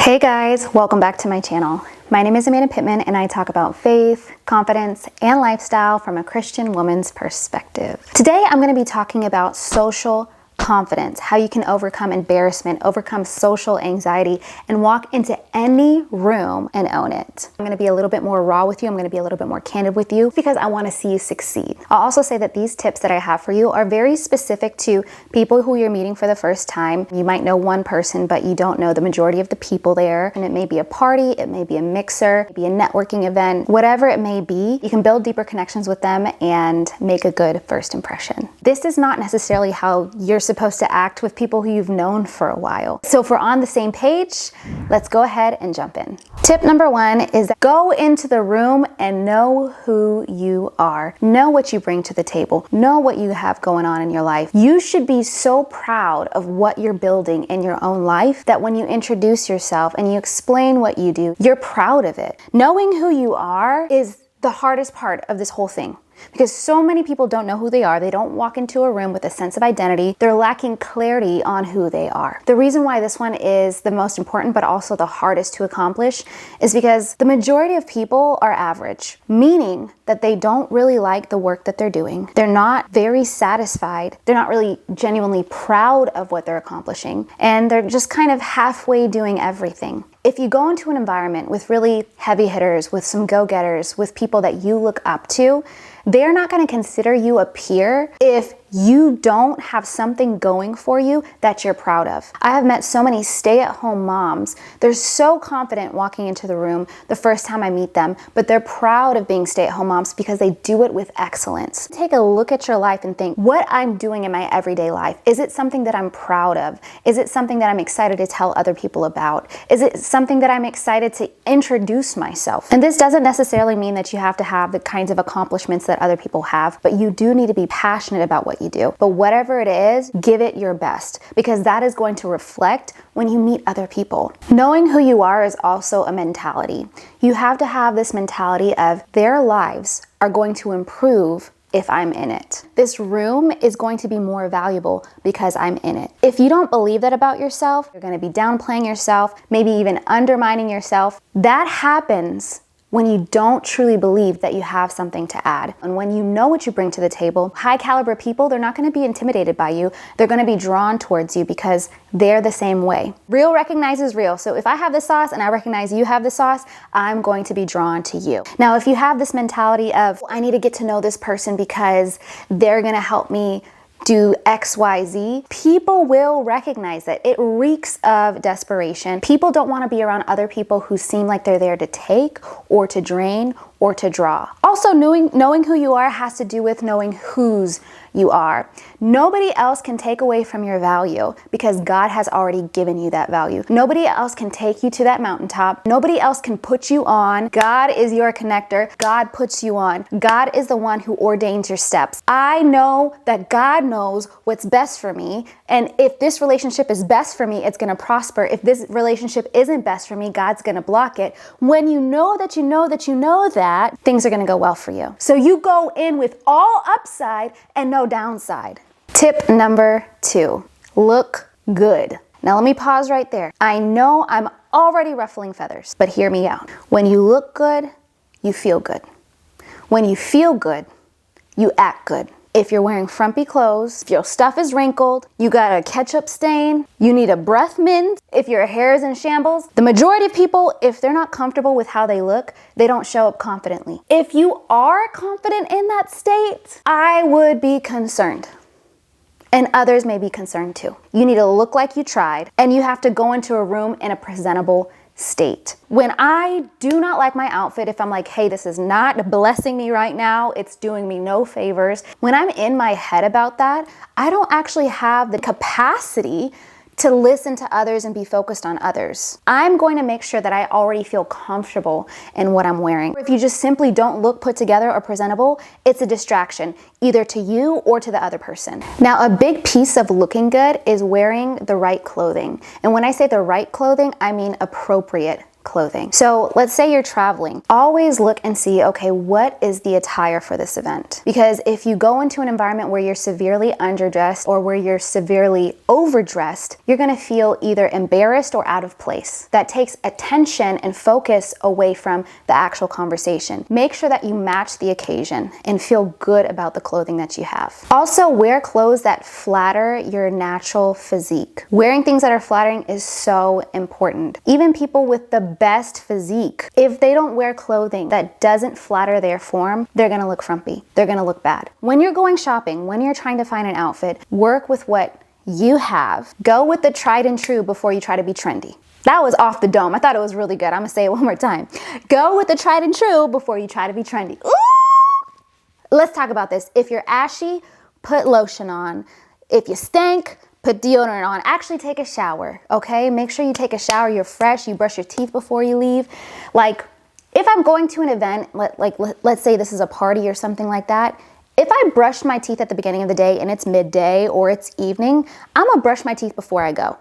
Hey guys, welcome back to my channel. My name is Amanda Pittman and I talk about faith, confidence, and lifestyle from a Christian woman's perspective. Today I'm going to be talking about social confidence, how you can overcome embarrassment, overcome social anxiety, and walk into any room and own it. I'm going to be a little bit more raw with you. I'm going to be a little bit more candid with you because I want to see you succeed. I'll also say that these tips that I have for you are very specific to people who you're meeting for the first time. You might know one person, but you don't know the majority of the people there. And it may be a party, it may be a mixer, it may be a networking event, whatever it may be, you can build deeper connections with them and make a good first impression. This is not necessarily how you're supposed to act with people who you've known for a while. So if we're on the same page, let's go ahead and jump in. Tip number one is go into the room and know who you are. Know what you bring to the table. Know what you have going on in your life. You should be so proud of what you're building in your own life that when you introduce yourself and you explain what you do, you're proud of it. Knowing who you are is the hardest part of this whole thing. Because so many people don't know who they are. They don't walk into a room with a sense of identity. They're lacking clarity on who they are. The reason why this one is the most important, but also the hardest to accomplish, is because the majority of people are average, meaning that they don't really like the work that they're doing. They're not very satisfied. They're not really genuinely proud of what they're accomplishing. And they're just kind of halfway doing everything. If you go into an environment with really heavy hitters, with some go-getters, with people that you look up to, they're not going to consider you a peer if you don't have something going for you that you're proud of. I have met so many stay-at-home moms. They're so confident walking into the room the first time I meet them, but they're proud of being stay-at-home moms because they do it with excellence. Take a look at your life and think, what I'm doing in my everyday life, is it something that I'm proud of? Is it something that I'm excited to tell other people about? Is it something that I'm excited to introduce myself? And this doesn't necessarily mean that you have to have the kinds of accomplishments that other people have, but you do need to be passionate about what you do. But whatever it is, give it your best because that is going to reflect when you meet other people. Knowing who you are is also a mentality. You have to have this mentality of their lives are going to improve if I'm in it. This room is going to be more valuable because I'm in it. If you don't believe that about yourself, you're going to be downplaying yourself, maybe even undermining yourself. That happens when you don't truly believe that you have something to add. And when you know what you bring to the table, high caliber people, they're not going to be intimidated by you. They're going to be drawn towards you because they're the same way. Real recognizes real. So if I have the sauce and I recognize you have the sauce, I'm going to be drawn to you. Now, if you have this mentality of, I need to get to know this person because they're going to help me do X, Y, Z, people will recognize it. It reeks of desperation. People don't want to be around other people who seem like they're there to take or to drain or to draw. Also, knowing who you are has to do with knowing whose you are. Nobody else can take away from your value because God has already given you that value. Nobody else can take you to that mountaintop. Nobody else can put you on. God is your connector. God puts you on. God is the one who ordains your steps. I know that God knows what's best for me. And if this relationship is best for me, it's going to prosper. If this relationship isn't best for me, God's going to block it. When you know that you know that you know that, things are going to go well for you. So you go in with all upside and no downside. Tip number 2, look good. Now let me pause right there. I know I'm already ruffling feathers, but hear me out. When you look good, you feel good. When you feel good, you act good. If you're wearing frumpy clothes, if your stuff is wrinkled, you got a ketchup stain, you need a breath mint, if your hair is in shambles, the majority of people, if they're not comfortable with how they look, they don't show up confidently. If you are confident in that state, I would be concerned. And others may be concerned too. You need to look like you tried, and you have to go into a room in a presentable state. When I do not like my outfit, if I'm like, hey, this is not blessing me right now, it's doing me no favors. When I'm in my head about that, I don't actually have the capacity to listen to others and be focused on others. I'm going to make sure that I already feel comfortable in what I'm wearing. If you just simply don't look put together or presentable, it's a distraction, either to you or to the other person. Now, a big piece of looking good is wearing the right clothing. And when I say the right clothing, I mean appropriate clothing. So let's say you're traveling. Always look and see, okay, what is the attire for this event? Because if you go into an environment where you're severely underdressed or where you're severely overdressed, you're gonna feel either embarrassed or out of place. That takes attention and focus away from the actual conversation. Make sure that you match the occasion and feel good about the clothing that you have. Also, wear clothes that flatter your natural physique. Wearing things that are flattering is so important. Even people with the best physique, if they don't wear clothing that doesn't flatter their form, they're gonna look frumpy. They're gonna look bad. When you're going shopping, when you're trying to find an outfit, work with what you have. Go with the tried and true before you try to be trendy. That was off the dome. I thought it was really good. I'm gonna say it one more time. Go with the tried and true before you try to be trendy. Ooh! Let's talk about this. If you're ashy, put lotion on. If you stink, put deodorant on. Actually take a shower, okay? Make sure you take a shower, you're fresh, you brush your teeth before you leave. Like, if I'm going to an event, let's say this is a party or something like that, if I brushed my teeth at the beginning of the day and it's midday or it's evening, I'm gonna brush my teeth before I go.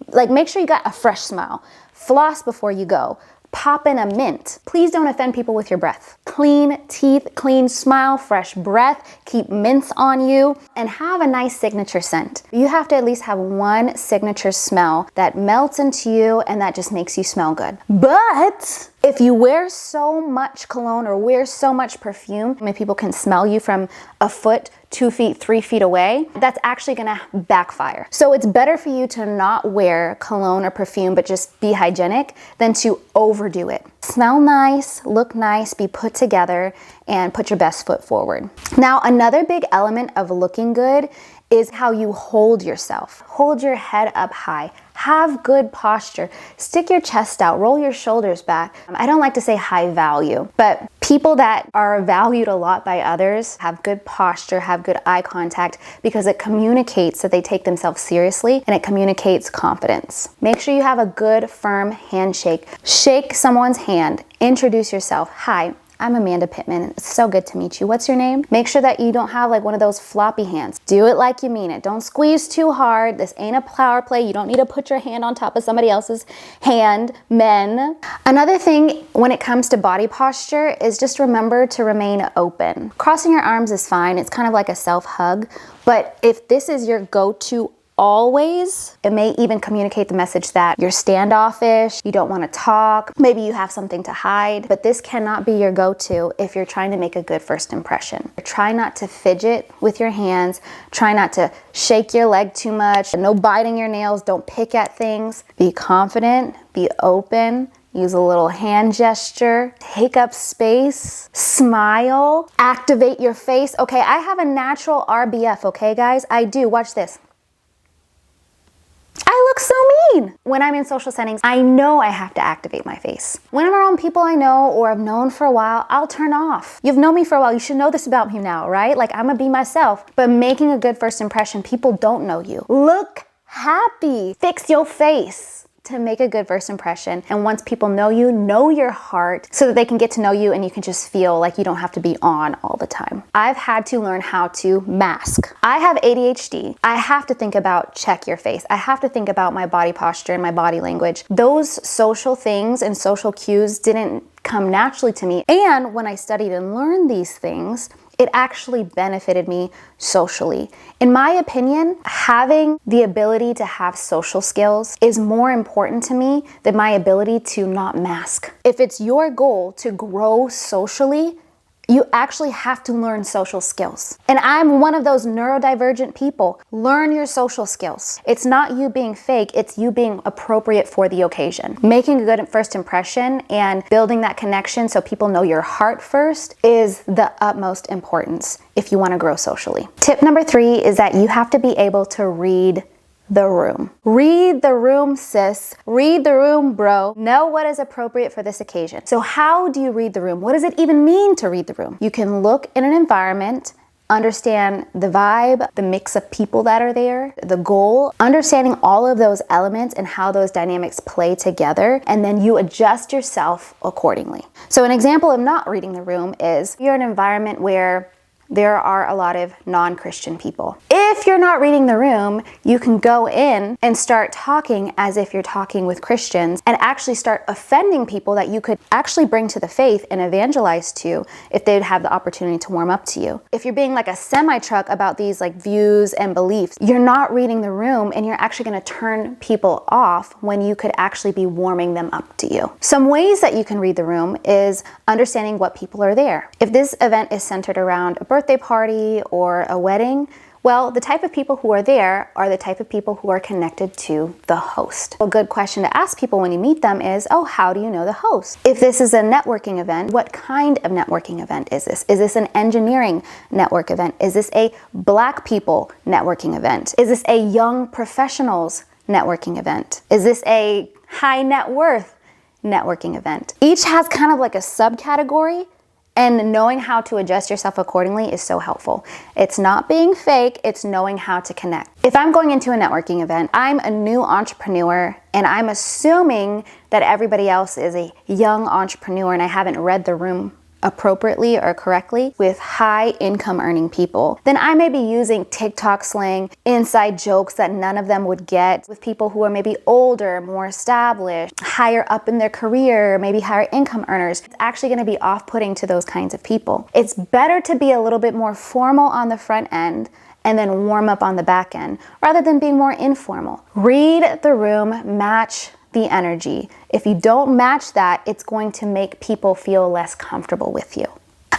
Like, make sure you got a fresh smile. Floss before you go. Pop in a mint. Please don't offend people with your breath. Clean teeth, clean smile, fresh breath, keep mints on you, and have a nice signature scent. You have to at least have one signature smell that melts into you and that just makes you smell good. But if you wear so much cologne or wear so much perfume, I mean, people can smell you from a foot, 2 feet, 3 feet away, that's actually gonna backfire. So it's better for you to not wear cologne or perfume, but just be hygienic than to overdo it. Smell nice, look nice, be put together, and put your best foot forward. Now, another big element of looking good is how you hold yourself. Hold your head up high. Have good posture. Stick your chest out. Roll your shoulders back. I don't like to say high value, but people that are valued a lot by others have good posture, have good eye contact, because it communicates that they take themselves seriously and it communicates confidence. Make sure you have a good, firm handshake. Shake someone's hand. Introduce yourself. Hi, I'm Amanda Pittman. It's so good to meet you. What's your name? Make sure that you don't have like one of those floppy hands. Do it like you mean it. Don't squeeze too hard. This ain't a power play. You don't need to put your hand on top of somebody else's hand, men. Another thing when it comes to body posture is just remember to remain open. Crossing your arms is fine. It's kind of like a self-hug. But if this is your go-to always, it may even communicate the message that you're standoffish, you don't want to talk, maybe you have something to hide, but this cannot be your go-to if you're trying to make a good first impression. Try not to fidget with your hands, try not to shake your leg too much, no biting your nails, don't pick at things. Be confident, be open, use a little hand gesture, take up space, smile, activate your face. Okay, I have a natural RBF, okay guys? I do, watch this. I look so mean. When I'm in social settings, I know I have to activate my face. When I'm around people I know or I've known for a while, I'll turn off. You've known me for a while, you should know this about me now, right? Like, I'm gonna be myself. But making a good first impression, people don't know you. Look happy. Fix your face to make a good first impression. And once people know you, know your heart so that they can get to know you and you can just feel like you don't have to be on all the time. I've had to learn how to mask. I have ADHD. I have to think about check your face. I have to think about my body posture and my body language. Those social things and social cues didn't come naturally to me. And when I studied and learned these things, it actually benefited me socially. In my opinion, having the ability to have social skills is more important to me than my ability to not mask. If it's your goal to grow socially, you actually have to learn social skills. And I'm one of those neurodivergent people. Learn your social skills. It's not you being fake, it's you being appropriate for the occasion. Making a good first impression and building that connection so people know your heart first is the utmost importance if you want to grow socially. Tip number 3 is that you have to be able to read the room. Read the room, sis. Read the room, bro. Know what is appropriate for this occasion. So how do you read the room? What does it even mean to read the room? You can look in an environment, understand the vibe, the mix of people that are there, the goal, understanding all of those elements and how those dynamics play together, and then you adjust yourself accordingly. So an example of not reading the room is you're in an environment where there are a lot of non-Christian people. If you're not reading the room, you can go in and start talking as if you're talking with Christians and actually start offending people that you could actually bring to the faith and evangelize to if they'd have the opportunity to warm up to you. If you're being like a semi-truck about these like views and beliefs, you're not reading the room and you're actually going to turn people off when you could actually be warming them up to you. Some ways that you can read the room is understanding what people are there. If this event is centered around a birthday party or a wedding, well, the type of people who are there are the type of people who are connected to the host. A good question to ask people when you meet them is, oh, how do you know the host? If this is a networking event, what kind of networking event is this? Is this an engineering network event? Is this a Black people networking event? Is this a young professionals networking event? Is this a high net worth networking event? Each has kind of like a subcategory, and knowing how to adjust yourself accordingly is so helpful. It's not being fake, it's knowing how to connect. If I'm going into a networking event, I'm a new entrepreneur and I'm assuming that everybody else is a young entrepreneur and I haven't read the room appropriately or correctly with high income earning people, then I may be using TikTok slang, inside jokes that none of them would get with people who are maybe older, more established, higher up in their career, maybe higher income earners. It's actually going to be off-putting to those kinds of people. It's better to be a little bit more formal on the front end and then warm up on the back end rather than being more informal. Read the room, match the energy. If you don't match that, it's going to make people feel less comfortable with you.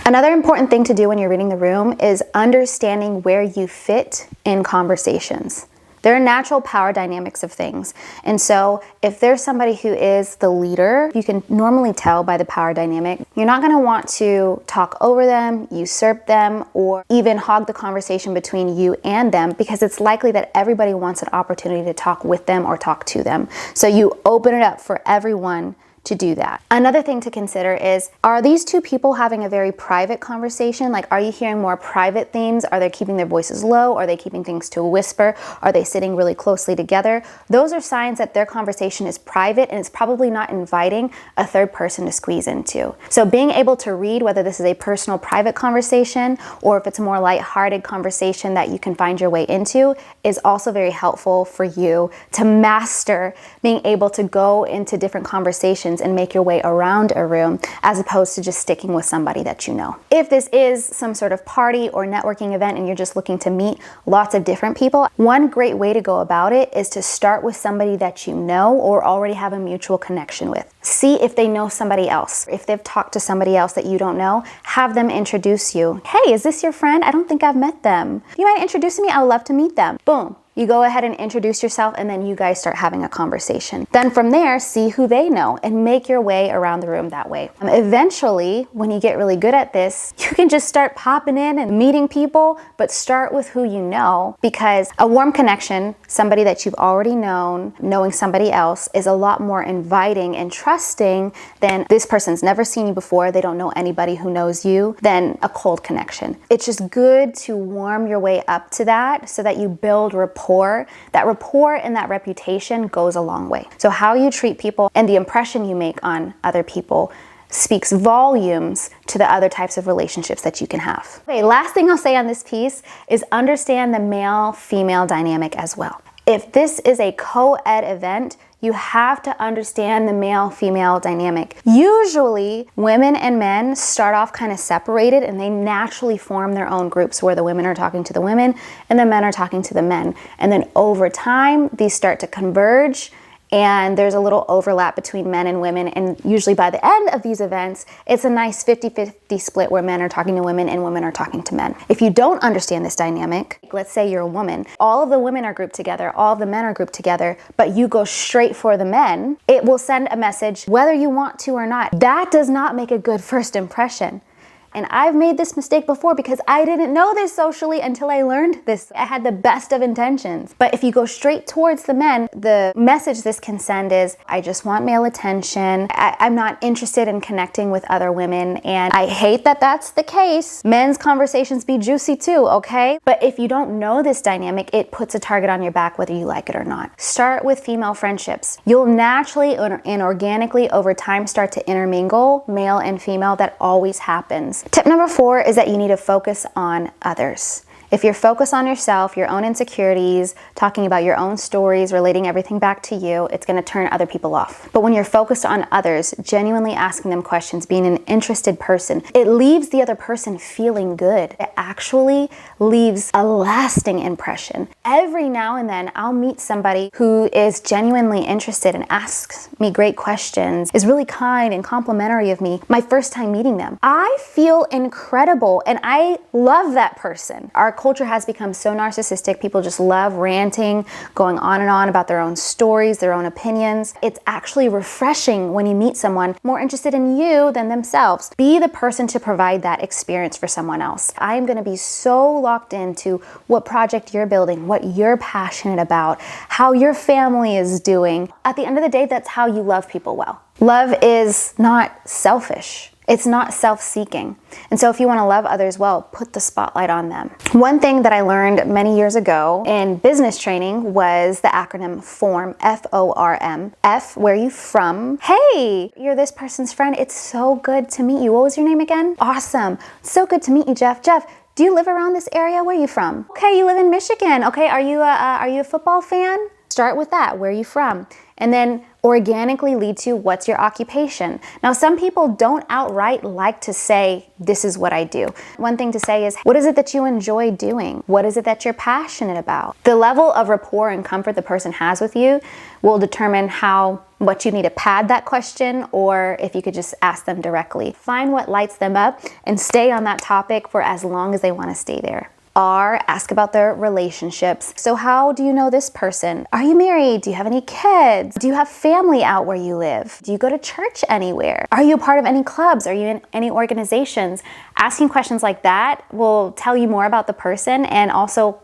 Another important thing to do when you're reading the room is understanding where you fit in conversations. There are natural power dynamics of things. And so if there's somebody who is the leader, you can normally tell by the power dynamic. You're not gonna want to talk over them, usurp them, or even hog the conversation between you and them, because it's likely that everybody wants an opportunity to talk with them or talk to them. So you open it up for everyone to do that. Another thing to consider is, are these two people having a very private conversation? Like, are you hearing more private themes? Are they keeping their voices low? Are they keeping things to a whisper? Are they sitting really closely together? Those are signs that their conversation is private and it's probably not inviting a third person to squeeze into. So being able to read whether this is a personal, private conversation or if it's a more lighthearted conversation that you can find your way into is also very helpful for you to master being able to go into different conversations and make your way around a room as opposed to just sticking with somebody that you know. If this is some sort of party or networking event and you're just looking to meet lots of different people, one great way to go about it is to start with somebody that you know or already have a mutual connection with. See if they know somebody else. If they've talked to somebody else that you don't know, have them introduce you. Hey, is this your friend? I don't think I've met them. Do you mind introducing me? I would love to meet them. Boom. You go ahead and introduce yourself and then you guys start having a conversation. Then from there, see who they know and make your way around the room that way. Eventually, when you get really good at this, you can just start popping in and meeting people, but start with who you know, because a warm connection, somebody that you've already known, knowing somebody else, is a lot more inviting and trusting than this person's never seen you before, they don't know anybody who knows you, than a cold connection. It's just good to warm your way up to that so that you build rapport. That rapport and that reputation goes a long way. So how you treat people and the impression you make on other people speaks volumes to the other types of relationships that you can have. Okay, last thing I'll say on this piece is understand the male-female dynamic as well. If this is a co-ed event, you have to understand the male-female dynamic. Usually, women and men start off kind of separated and they naturally form their own groups where the women are talking to the women and the men are talking to the men. And then over time, these start to converge and there's a little overlap between men and women, and usually by the end of these events, it's a nice 50-50 split where men are talking to women and women are talking to men. If you don't understand this dynamic, let's say you're a woman, all of the women are grouped together, all of the men are grouped together, but you go straight for the men, it will send a message whether you want to or not. That does not make a good first impression. And I've made this mistake before because I didn't know this socially until I learned this. I had the best of intentions. But if you go straight towards the men, the message this can send is, I just want male attention. I'm not interested in connecting with other women. And I hate that that's the case. Men's conversations be juicy too, okay? But if you don't know this dynamic, it puts a target on your back whether you like it or not. Start with female friendships. You'll naturally and organically over time start to intermingle male and female. That always happens. confidence. Tip number 4 is that you need to focus on others. If you're focused on yourself, your own insecurities, talking about your own stories, relating everything back to you, it's going to turn other people off. But when you're focused on others, genuinely asking them questions, being an interested person, it leaves the other person feeling good. It actually leaves a lasting impression. Every now and then, I'll meet somebody who is genuinely interested and asks me great questions, is really kind and complimentary of me my first time meeting them. I feel incredible and I love that person. Our culture has become so narcissistic. People just love ranting, going on and on about their own stories, their own opinions. It's actually refreshing when you meet someone more interested in you than themselves. Be the person to provide that experience for someone else. I am going to be so locked into what project you're building, what you're passionate about, how your family is doing. At the end of the day, that's how you love people well. Love is not selfish. It's not self-seeking. And so if you want to love others well, put the spotlight on them. One thing that I learned many years ago in business training was the acronym FORM, F-O-R-M. F, where are you from? Hey, you're this person's friend. It's so good to meet you. What was your name again? Awesome. So good to meet you, Jeff. Jeff, do you live around this area? Where are you from? Okay, you live in Michigan. Okay, are you a football fan? Start with that. Where are you from? And then organically lead to what's your occupation. Now, some people don't outright like to say, this is what I do. One thing to say is, what is it that you enjoy doing? What is it that you're passionate about? The level of rapport and comfort the person has with you will determine how much you need to pad that question, or if you could just ask them directly. Find what lights them up and stay on that topic for as long as they want to stay there. R, ask about their relationships. So how do you know this person? Are you married? Do you have any kids? Do you have family out where you live? Do you go to church anywhere? Are you a part of any clubs? Are you in any organizations? Asking questions like that will tell you more about the person and also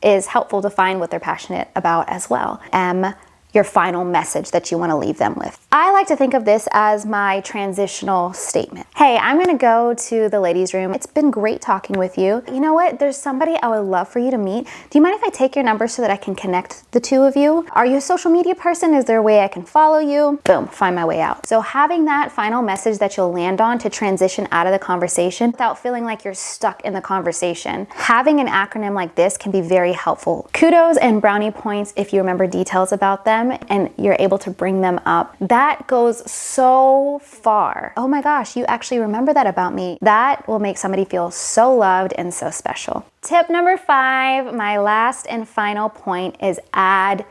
is helpful to find what they're passionate about as well. M, your final message that you want to leave them with. I like to think of this as my transitional statement. Hey, I'm going to go to the ladies' room. It's been great talking with you. You know what? There's somebody I would love for you to meet. Do you mind if I take your number so that I can connect the two of you? Are you a social media person? Is there a way I can follow you? Boom, find my way out. So having that final message that you'll land on to transition out of the conversation without feeling like you're stuck in the conversation, having an acronym like this can be very helpful. Kudos and brownie points if you remember details about them and you're able to bring them up. That goes so far. Oh my gosh, you actually remember that about me. That will make somebody feel so loved and so special. Tip number 5, my last and final point, is add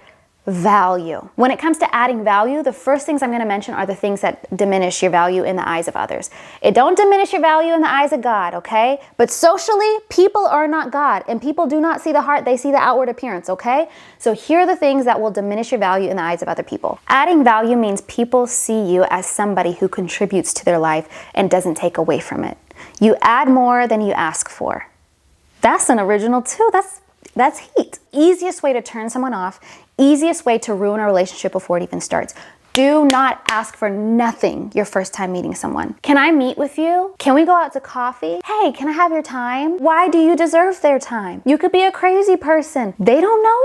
value. When it comes to adding value, the first things I'm going to mention are the things that diminish your value in the eyes of others. It don't diminish your value in the eyes of God, okay? But socially, people are not God, and people do not see the heart, they see the outward appearance, okay? So here are the things that will diminish your value in the eyes of other people. Adding value means people see you as somebody who contributes to their life and doesn't take away from it. You add more than you ask for. That's an original too. That's heat. Easiest way to turn someone off, easiest way to ruin a relationship before it even starts. Do not ask for nothing your first time meeting someone. Can I meet with you? Can we go out to coffee? Hey, can I have your time? Why do you deserve their time? You could be a crazy person. They don't know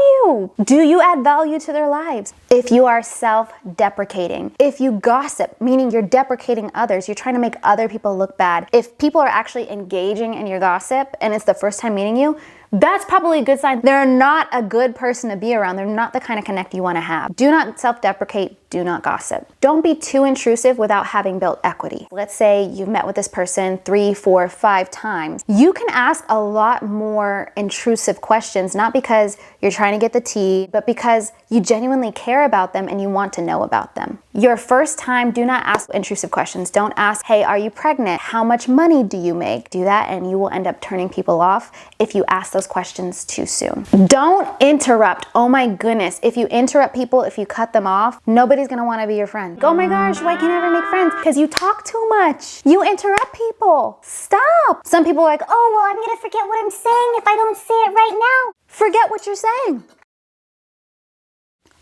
you. Do you add value to their lives? If you are self-deprecating, if you gossip, meaning you're deprecating others, you're trying to make other people look bad. If people are actually engaging in your gossip and it's the first time meeting you, that's probably a good sign. They're not a good person to be around. They're not the kind of connect you want to have. Do not self-deprecate. Do not gossip. Don't be too intrusive without having built equity. Let's say you've met with this person 3, 4, 5 times. You can ask a lot more intrusive questions, not because you're trying to get the tea, but because you genuinely care about them and you want to know about them. Your first time, do not ask intrusive questions. Don't ask, hey, are you pregnant? How much money do you make? Do that and you will end up turning people off if you ask those questions too soon. Don't interrupt. Oh my goodness. If you interrupt people, if you cut them off, nobody's gonna want to be your friend. Oh my gosh, why can't I ever make friends? Because you talk too much. You interrupt people. Stop. Some people are like, oh, well, I'm gonna forget what I'm saying if I don't say it right now. Forget what you're saying.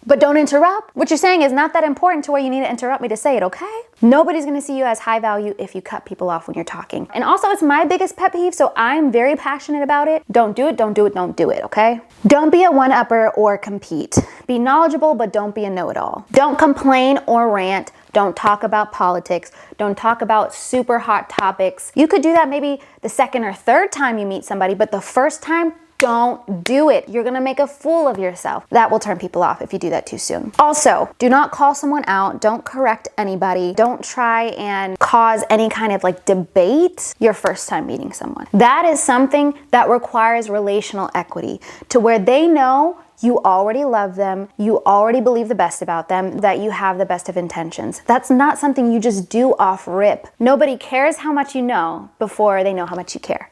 But don't interrupt. What you're saying is not that important to where you need to interrupt me to say it, okay? Nobody's gonna see you as high value if you cut people off when you're talking. And also, it's my biggest pet peeve, so I'm very passionate about it. Don't do it, don't do it, don't do it, okay? Don't be a one-upper or compete. Be knowledgeable, but don't be a know-it-all. Don't complain or rant. Don't talk about politics. Don't talk about super hot topics. You could do that maybe the second or third time you meet somebody, but the first time, don't do it. You're gonna make a fool of yourself. That will turn people off if you do that too soon. Also, do not call someone out. Don't correct anybody. Don't try and cause any kind of like debate your first time meeting someone. That is something that requires relational equity, to where they know you already love them, you already believe the best about them, that you have the best of intentions. That's not something you just do off rip. Nobody cares how much you know before they know how much you care.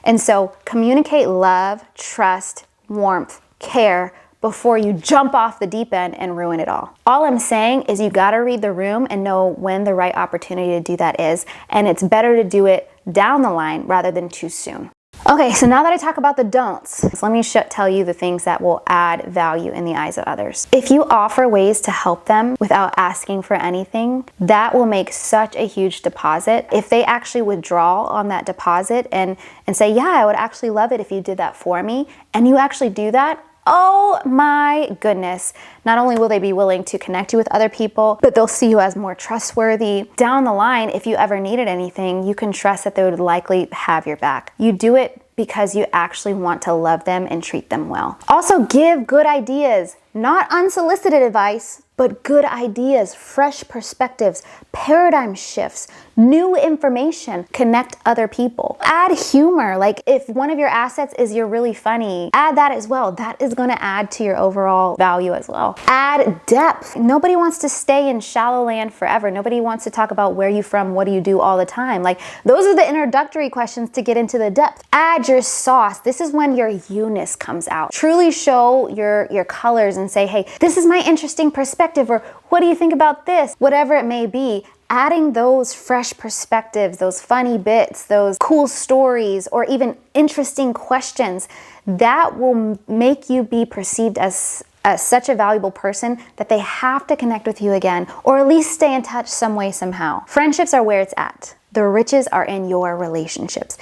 And so communicate love, trust, warmth, care before you jump off the deep end and ruin it all. All I'm saying is you gotta read the room and know when the right opportunity to do that is, and it's better to do it down the line rather than too soon. Okay, so now that I talk about the don'ts, let me tell you the things that will add value in the eyes of others. If you offer ways to help them without asking for anything, that will make such a huge deposit. If they actually withdraw on that deposit and say, yeah, I would actually love it if you did that for me, and you actually do that, oh my goodness. Not only will they be willing to connect you with other people, but they'll see you as more trustworthy. Down the line, if you ever needed anything, you can trust that they would likely have your back. You do it because you actually want to love them and treat them well. Also, give good ideas, not unsolicited advice, but good ideas, fresh perspectives, paradigm shifts, new information. Connect other people. Add humor. Like if one of your assets is you're really funny, add that as well. That is going to add to your overall value as well. Add depth. Nobody wants to stay in shallow land forever. Nobody wants to talk about where you from, what do you do all the time. Like those are the introductory questions to get into the depth. Add your sauce. This is when your you-ness comes out. Truly show your colors and say, hey, this is my interesting perspective, or what do you think about this? Whatever it may be, adding those fresh perspectives, those funny bits, those cool stories, or even interesting questions, that will make you be perceived as such a valuable person that they have to connect with you again, or at least stay in touch some way, somehow. Friendships are where it's at. The riches are in your relationships.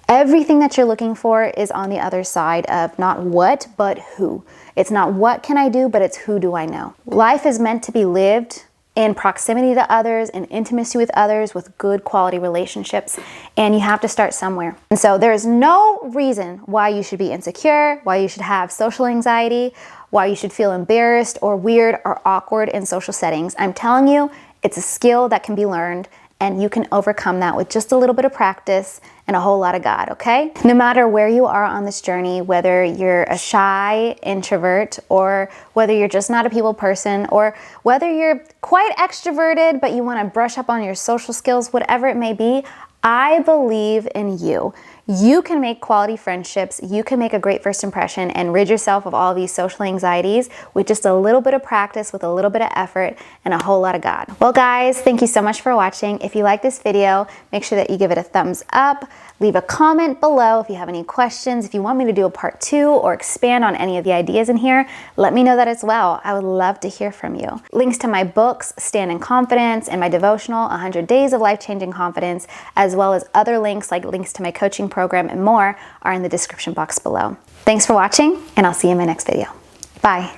Everything that you're looking for is on the other side of not what, but who. It's not what can I do, but it's who do I know. Life is meant to be lived in proximity to others, in intimacy with others, with good quality relationships, and you have to start somewhere. And so there's no reason why you should be insecure, why you should have social anxiety, why you should feel embarrassed or weird or awkward in social settings. I'm telling you, it's a skill that can be learned, and you can overcome that with just a little bit of practice and a whole lot of God, okay? No matter where you are on this journey, whether you're a shy introvert, or whether you're just not a people person, or whether you're quite extroverted but you want to brush up on your social skills, whatever it may be, I believe in you. You can make quality friendships, you can make a great first impression and rid yourself of all these social anxieties with just a little bit of practice, with a little bit of effort, and a whole lot of God. Well guys, thank you so much for watching. If you like this video, make sure that you give it a thumbs up. Leave a comment below if you have any questions. If you want me to do a part 2 or expand on any of the ideas in here, let me know that as well. I would love to hear from you. Links to my books, Stand in Confidence, and my devotional, 100 Days of Life-Changing Confidence, as well as other links like links to my coaching program and more, are in the description box below. Thanks for watching, and I'll see you in my next video. Bye.